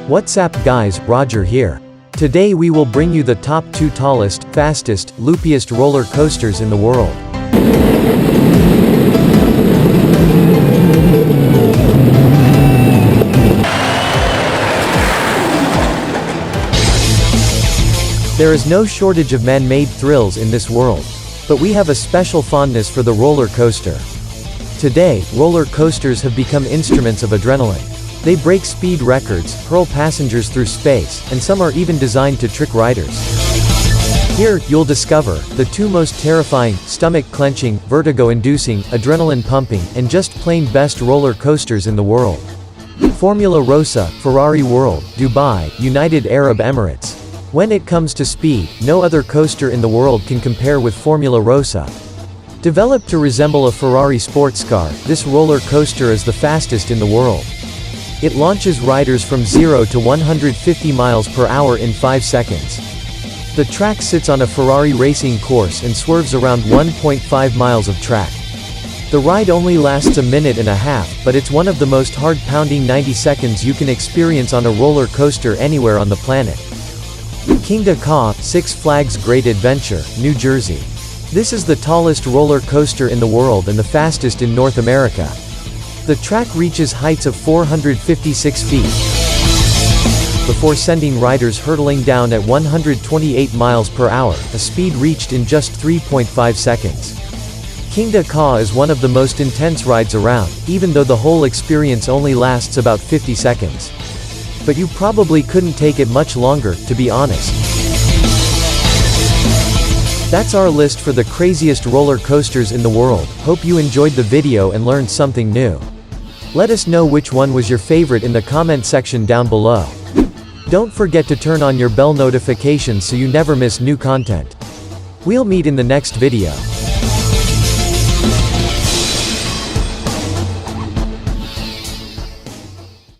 What's up guys, Roger here. Today we will bring you the top 2 tallest, fastest, loopiest roller coasters in the world. There is no shortage of man-made thrills in this world. But we have a special fondness for the roller coaster. Today, roller coasters have become instruments of adrenaline. They break speed records, hurl passengers through space, and some are even designed to trick riders. Here, you'll discover the 2 most terrifying, stomach-clenching, vertigo-inducing, adrenaline-pumping, and just plain best roller coasters in the world. Formula Rossa, Ferrari World, Dubai, United Arab Emirates. When it comes to speed, no other coaster in the world can compare with Formula Rossa. Developed to resemble a Ferrari sports car, this roller coaster is the fastest in the world. It launches riders from 0 to 150 miles per hour in 5 seconds. The track sits on a Ferrari racing course and swerves around 1.5 miles of track. The ride only lasts a minute and a half, but it's one of the most heart-pounding 90 seconds you can experience on a roller coaster anywhere on the planet. Kingda Ka, Six Flags Great Adventure, New Jersey. This is the tallest roller coaster in the world and the fastest in North America. The track reaches heights of 456 feet before sending riders hurtling down at 128 miles per hour, a speed reached in just 3.5 seconds. Kingda Ka is one of the most intense rides around, even though the whole experience only lasts about 50 seconds. But you probably couldn't take it much longer, to be honest. That's our list for the craziest roller coasters in the world. Hope you enjoyed the video and learned something new. Let us know which one was your favorite in the comment section down below. Don't forget to turn on your bell notifications so you never miss new content. We'll meet in the next video.